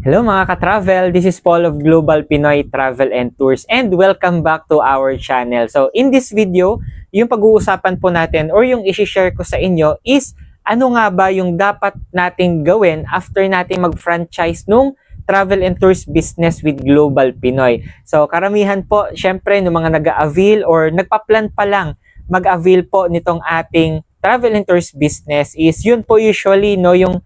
Hello mga ka-travel, this is Paul of Global Pinoy Travel and Tours and welcome back to our channel. So in this video, yung pag-uusapan po natin or yung isi-share ko sa inyo is ano nga ba yung dapat nating gawin after nating mag-franchise nung travel and tours business with Global Pinoy. So karamihan po, syempre, ng mga nag-a-avail or nagpa-plan pa lang mag-avail po nitong ating travel and tours business is yun po usually no yung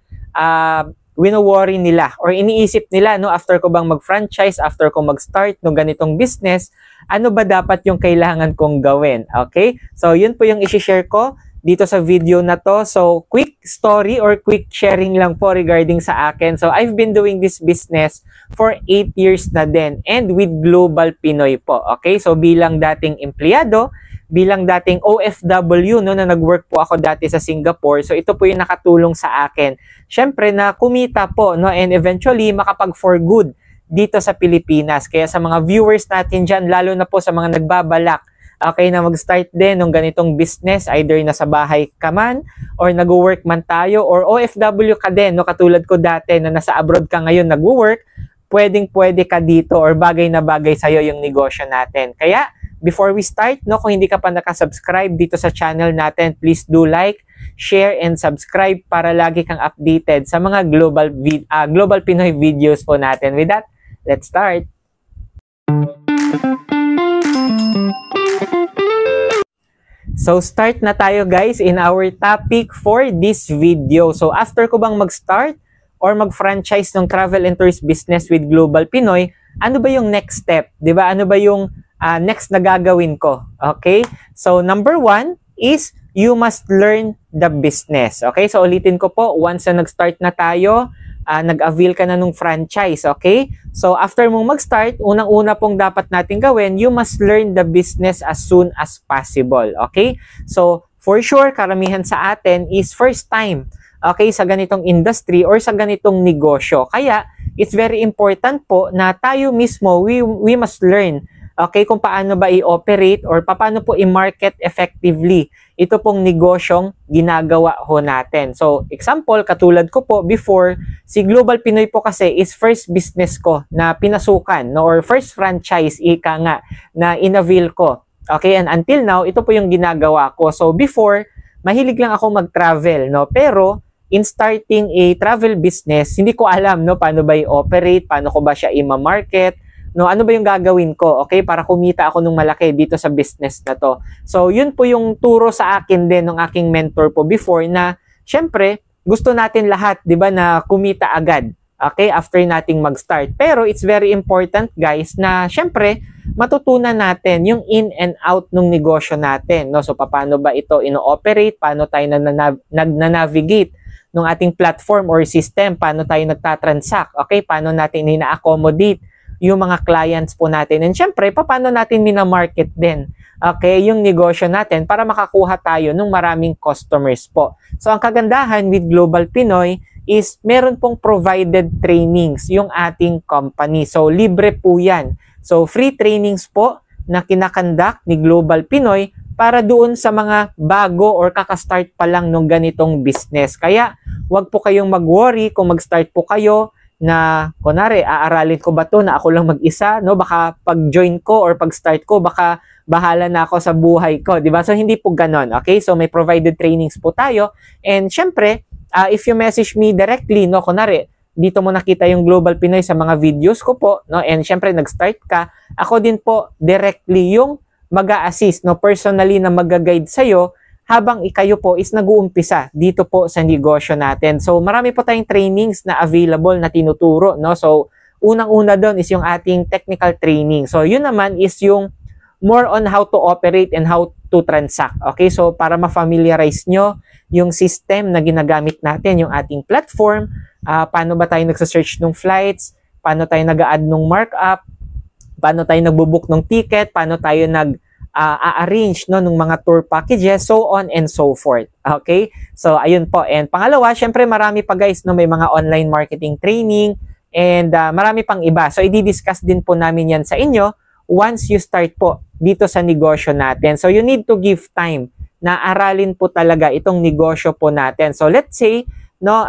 wino-worry nila or iniisip nila no after ko bang mag-franchise, after ko mag-start no ganitong business, ano ba dapat yung kailangan kong gawin? Okay? So yun po yung i-share ko dito sa video na to. So quick story or quick sharing lang po regarding sa akin. So I've been doing this business for 8 years na din and with Global Pinoy po. Okay? So bilang dating empleyado, bilang dating OFW no na nag-work po ako dati sa Singapore. So ito po yung nakatulong sa akin. Syempre na kumita po no and eventually makapag for good dito sa Pilipinas. Kaya sa mga viewers natin diyan, lalo na po sa mga nagbabalak okay na mag-start din ng ganitong business, either nasa bahay ka man or nag-work man tayo or OFW ka din no katulad ko dati na nasa abroad ka ngayon nag-work, pwedeng-pwede ka dito or bagay na bagay sa iyo yung negosyo natin. Kaya before we start, no, kung hindi ka pa nakasubscribe dito sa channel natin, please do like, share, and subscribe para lagi kang updated sa mga Global Pinoy videos po natin. With that, let's start! So start na tayo guys in our topic for this video. So after ko bang mag-start or mag-franchise ng travel and tourist business with Global Pinoy, ano ba yung next step? 'Di ba? Ano ba yung next na gagawin ko? Okay? So number 1 is you must learn the business. Okay? So ulitin ko po, once na nag-start na tayo, nag-avail ka na nung franchise. Okay? So after mong mag-start, unang-una pong dapat natin gawin, you must learn the business as soon as possible. Okay? So for sure, karamihan sa atin is first time okay sa ganitong industry or sa ganitong negosyo. Kaya it's very important po na tayo mismo, we must learn okay kung paano ba i-operate or paano po i-market effectively ito pong negosyong ginagawa ho natin. So example, katulad ko po before, si Global Pinoy po kasi is first business ko na pinasukan no, or first franchise ika nga na in-avail ko. Okay, and until now, ito po yung ginagawa ko. So before, mahilig lang ako mag-travel, no? Pero in starting a travel business, hindi ko alam no paano ba i-operate, paano ko ba siya i-market, no ano ba yung gagawin ko, okay, para kumita ako ng malaki dito sa business na to. So yun po yung turo sa akin din ng aking mentor po before na syempre gusto natin lahat, 'di ba, na kumita agad. Okay, after nating mag-start. Pero it's very important guys na syempre matutunan natin yung in and out ng negosyo natin, no? So paano ba ito ino-operate, paano tayo nag-navigate ng ating platform or system, paano tayo nagtatransact, okay, paano natin ina-accommodate yung mga clients po natin, and syempre, paano natin mina-market din, okay, yung negosyo natin para makakuha tayo ng maraming customers po. So, ang kagandahan with Global Pinoy is meron pong provided trainings yung ating company. So, libre po yan. So, free trainings po na kinakandak ni Global Pinoy para doon sa mga bago or kakastart pa lang ng ganitong business. Kaya, wag po kayong mag-worry kung mag-start po kayo na, kunwari, aaralin ko ba to na ako lang mag-isa, no? Baka pag-join ko or pag-start ko, baka bahala na ako sa buhay ko, di ba? So, hindi po ganon, okay? So, may provided trainings po tayo. And, syempre, if you message me directly, no? Kunwari, dito mo nakita yung Global Pinoy sa mga videos ko po, no? And, syempre, nag-start ka, ako din po directly yung mag-a-assist, no? Personally na mag-guide sa'yo habang ikayo po is nag-uumpisa dito po sa negosyo natin. So, marami po tayong trainings na available na tinuturo, no? So, unang-una doon is yung ating technical training. So, yun naman is yung more on how to operate and how to transact. Okay? So, para ma-familiarize nyo yung system na ginagamit natin, yung ating platform, paano ba tayo nagsa-search ng flights, paano tayo nag-a-add ng markup, paano tayo nagbo-book ng ticket, paano tayo a-arrange no ng mga tour packages, so on and so forth. Okay? So ayun po. And pangalawa, syempre marami pa guys no, may mga online marketing training and marami pang iba. So i-discuss din po namin yan sa inyo once you start po dito sa negosyo natin. So you need to give time na aralin po talaga itong negosyo po natin. So let's say no,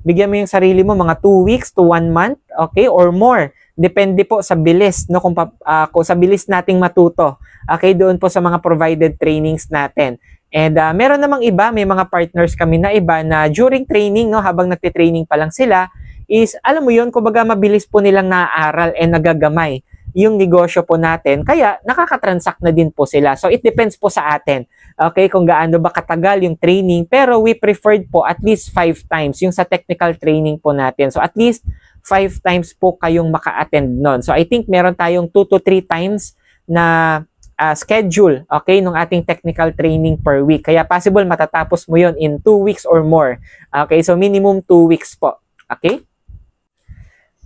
bigyan mo yung sarili mo mga 2 weeks to 1 month, okay, or more. Depende po sa bilis, no, kung sa bilis nating matuto. Okay, doon po sa mga provided trainings natin. And meron namang iba, may mga partners kami na iba na during training, no, habang nagte-training pa lang sila, is alam mo yun, kumbaga mabilis po nilang naaaral and nagagamay yung negosyo po natin, kaya nakakatransact na din po sila. So it depends po sa atin, okay, kung gaano ba katagal yung training, pero we preferred po at least 5 times yung sa technical training po natin. So at least 5 times po kayong maka-attend nun. So I think meron tayong 2 to 3 times na schedule, okay, ng ating technical training per week. Kaya possible matatapos mo yon in 2 weeks or more. Okay, so minimum 2 weeks po. Okay?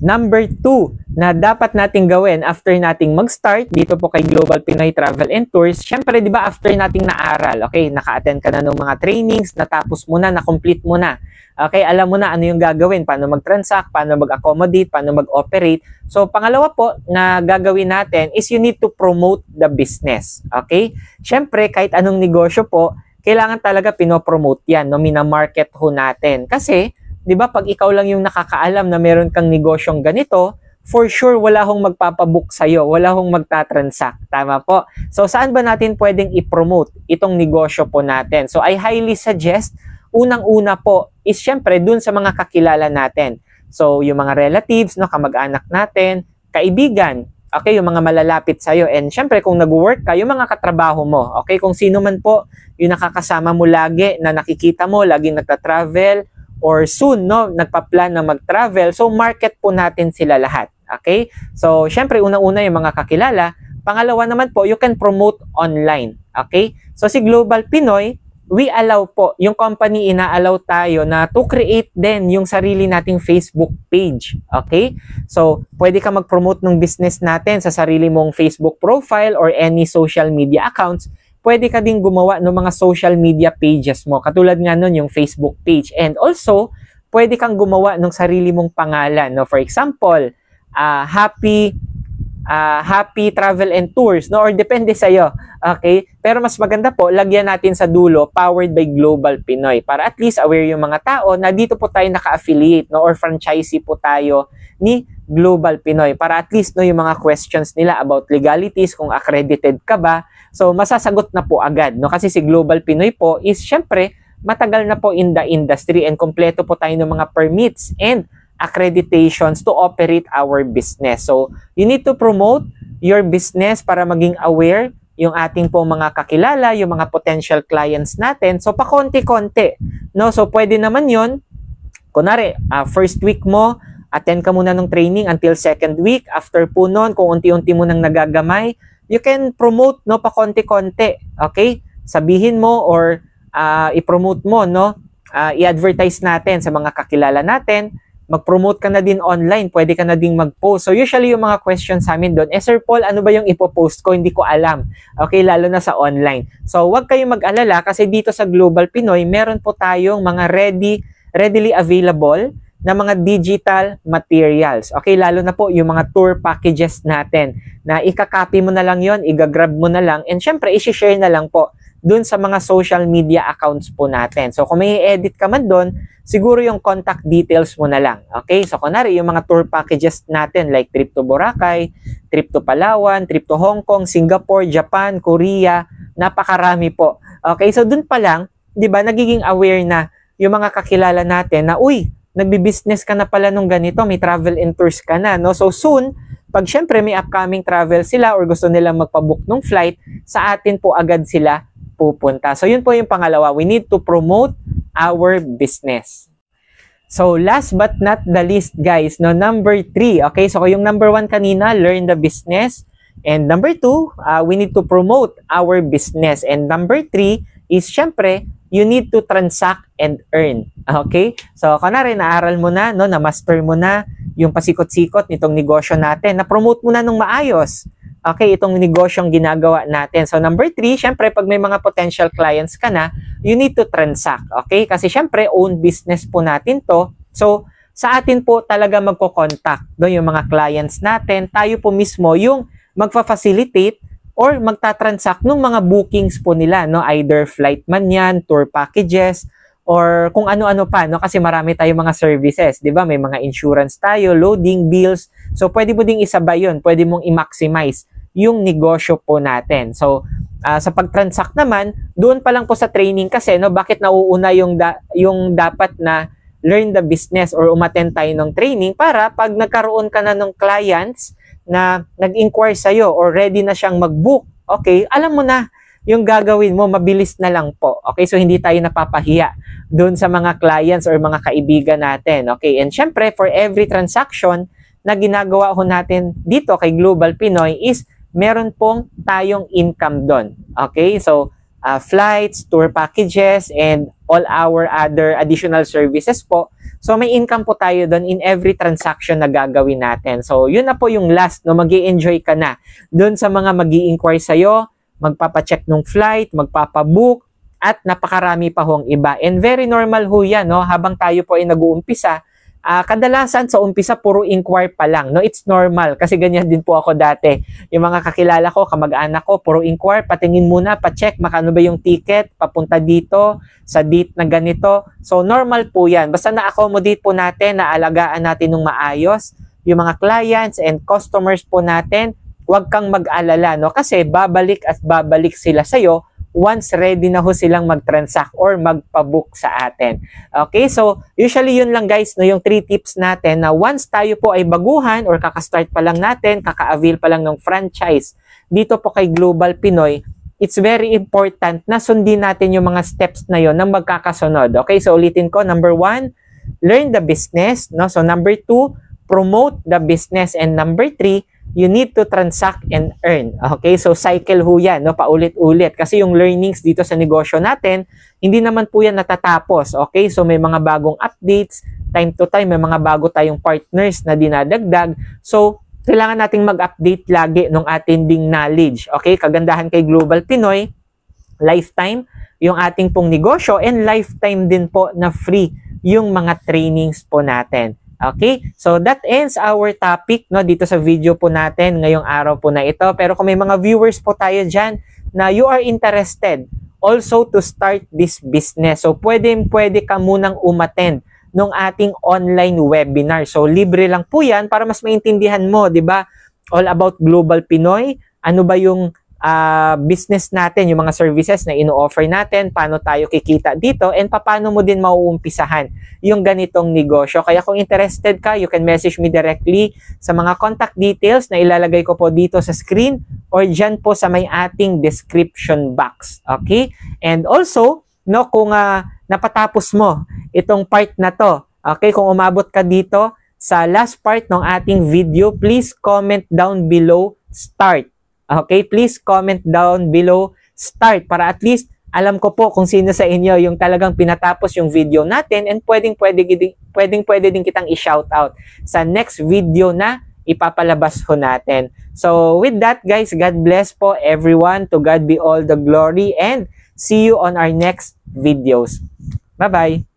Number 2 na dapat nating gawin after nating mag-start dito po kay Global Pinoy Travel and Tours, syempre, di ba, after nating naaral, okay, naka-attend ka na ng mga trainings, natapos mo na, na-complete mo na. Okay, alam mo na ano yung gagawin, paano mag-transact, paano mag-accommodate, paano mag-operate. So, pangalawa po na gagawin natin is you need to promote the business. Okay? Syempre, kahit anong negosyo po, kailangan talaga pinopromote yan, no? Mina-market ho natin. Kasi, di ba, pag ikaw lang yung nakakaalam na meron kang negosyong ganito, for sure, wala hong magpapabook sa'yo, wala hong magtatransact. Tama po? So, saan ba natin pwedeng i-promote itong negosyo po natin? So, I highly suggest, unang-una po, is syempre, dun sa mga kakilala natin. So, yung mga relatives, no, kamag-anak natin, kaibigan, okay, yung mga malalapit sa'yo. And syempre, kung nag-work ka, yung mga katrabaho mo, okay, kung sino man po, yung nakakasama mo lagi, na nakikita mo, laging nagta-travel, or soon, no, nagpa-plan na mag-travel. So, market po natin sila lahat. Okay? So, syempre, unang-una yung mga kakilala. Pangalawa naman po, you can promote online. Okay? So, si Global Pinoy, we allow po, yung company ina-allow tayo na to create din yung sarili nating Facebook page. Okay? So, pwede ka mag-promote ng business natin sa sarili mong Facebook profile or any social media accounts. Pwede ka ding gumawa ng mga social media pages mo. Katulad nga nun yung Facebook page. And also, pwede kang gumawa ng sarili mong pangalan. No? For example, Happy Travel and Tours. No? Or depende sa'yo. Okay? Pero mas maganda po, lagyan natin sa dulo, powered by Global Pinoy. Para at least aware yung mga tao na dito po tayo naka-affiliate, no? Or franchisee po tayo ni Global Pinoy. Para at least, no, yung mga questions nila about legalities, kung accredited ka ba, so, masasagot na po agad, no? Kasi si Global Pinoy po is, syempre, matagal na po in the industry and kompleto po tayo ng mga permits and accreditations to operate our business. So, you need to promote your business para maging aware yung ating po mga kakilala, yung mga potential clients natin. So, pakonti-konti, no? So, pwede naman yon. Kunwari, first week mo, attend ka muna ng training until second week. After po nun, kung unti-unti mo nang nagagamay, you can promote, no, pa konti-konti, okay? Sabihin mo or i-promote mo, no? I-advertise natin sa mga kakilala natin. Mag-promote ka na din online, pwede ka na din mag-post. So usually yung mga questions sa amin doon, Sir Paul, ano ba yung ipopost ko? Hindi ko alam. Okay, lalo na sa online. So huwag kayong mag-alala kasi dito sa Global Pinoy, meron po tayong mga readily available na mga digital materials. Okay, lalo na po yung mga tour packages natin na ikakopy mo na lang yon, igagrab mo na lang, and syempre, isi-share na lang po dun sa mga social media accounts po natin. So, kung may edit ka man dun, siguro yung contact details mo na lang. Okay, so kunwari, yung mga tour packages natin like trip to Boracay, trip to Palawan, trip to Hong Kong, Singapore, Japan, Korea, napakarami po. Okay, so dun pa lang, di ba, nagiging aware na yung mga kakilala natin na, uy, nagbi-business ka na pala nung ganito, may travel and tours ka na, no? So soon, pag syempre may upcoming travel sila or gusto nilang magpabook ng flight, sa atin po agad sila pupunta. So yun po yung pangalawa, we need to promote our business. So last but not the least, guys, no, number 3, okay? So yung number 1 kanina, learn the business. And number 2, we need to promote our business. And number 3 is syempre, you need to transact and earn. Okay? So, kunwari, naaral mo na, no, na-master mo na yung pasikot-sikot nitong negosyo natin. Na-promote mo na nung maayos. Okay, itong negosyong ginagawa natin. So, number 3, syempre, pag may mga potential clients ka na, you need to transact. Okay? Kasi syempre, own business po natin to. So, sa atin po talaga magko-contact, no, yung mga clients natin. Tayo po mismo yung magfa-facilitate or magta-transact ng mga bookings po nila, no? Either flight man yan, tour packages, or kung ano-ano pa, no? Kasi marami tayong mga services, di ba? May mga insurance tayo, loading, bills. So, pwede mo ding isabay yun. Pwede mong i-maximize yung negosyo po natin. So, sa pag-transact naman, doon pa lang po sa training kasi, no? Bakit nauuna yung dapat na learn the business or umattend tayo ng training para pag nagkaroon ka na ng clients na nag-inquire sa'yo or ready na siyang mag-book, okay, alam mo na yung gagawin mo, mabilis na lang po. Okay, so hindi tayo napapahiya doon sa mga clients or mga kaibigan natin. Okay, and syempre, for every transaction na ginagawa ho natin dito kay Global Pinoy is meron pong tayong income doon. Okay, so flights, tour packages, and all our other additional services po. So may income po tayo doon in every transaction na gagawin natin. So yun na po yung last, no, mag-i-enjoy ka na doon sa mga mag-i-inquire sa'yo, magpapacheck ng flight, magpapabook, at napakarami pa hong iba. And very normal ho yan, no? Habang tayo po ay nag-uumpisa, kadalasan sa umpisa, puro inquire pa lang. No? It's normal, kasi ganyan din po ako dati. Yung mga kakilala ko, kamag-anak ko, puro inquire, patingin muna, pacheck, makano ba yung ticket, papunta dito, sa date na ganito. So, normal po yan. Basta na-accommodate po natin, naalagaan natin ng maayos, yung mga clients and customers po natin, huwag kang mag-alala, no? Kasi babalik at babalik sila sa'yo once ready na ho silang mag-transact or magpa-book sa atin. Okay, so usually yun lang guys, no, yung 3 tips natin na once tayo po ay baguhan or kakastart pa lang natin, kaka-avail pa lang ng franchise dito po kay Global Pinoy, it's very important na sundin natin yung mga steps na yon nang magkakasunod. Okay, so ulitin ko, number 1, learn the business, no? So number 2, promote the business, and number 3, you need to transact and earn. Okay, so cycle ho yan, no? Paulit-ulit. Kasi yung learnings dito sa negosyo natin, hindi naman po yan natatapos. Okay, so may mga bagong updates, time to time, may mga bago tayong partners na dinadagdag. So, kailangan nating mag-update lagi ng ating ding knowledge. Okay, kagandahan kay Global Pinoy, lifetime yung ating pong negosyo, and lifetime din po na free yung mga trainings po natin. Okay, so that ends our topic, no, dito sa video po natin ngayong araw po na ito. Pero kung may mga viewers po tayo dyan na you are interested also to start this business, so pwede ka munang umattend ng ating online webinar. So libre lang po yan para mas maintindihan mo, di ba? All about Global Pinoy, ano ba yung business natin, yung mga services na ino-offer natin, paano tayo kikita dito, and paano mo din mauumpisahan yung ganitong negosyo. Kaya kung interested ka, you can message me directly sa mga contact details na ilalagay ko po dito sa screen or dyan po sa may ating description box. Okay? And also, no, kung napatapos mo itong part na to, okay, kung umabot ka dito sa last part ng ating video, please comment down below start. Okay, please comment down below start para at least alam ko po kung sino sa inyo yung talagang pinatapos yung video natin, and pwede din kitang i-shoutout sa next video na ipapalabas ho natin. So with that guys, God bless po everyone. To God be all the glory, and see you on our next videos. Bye-bye!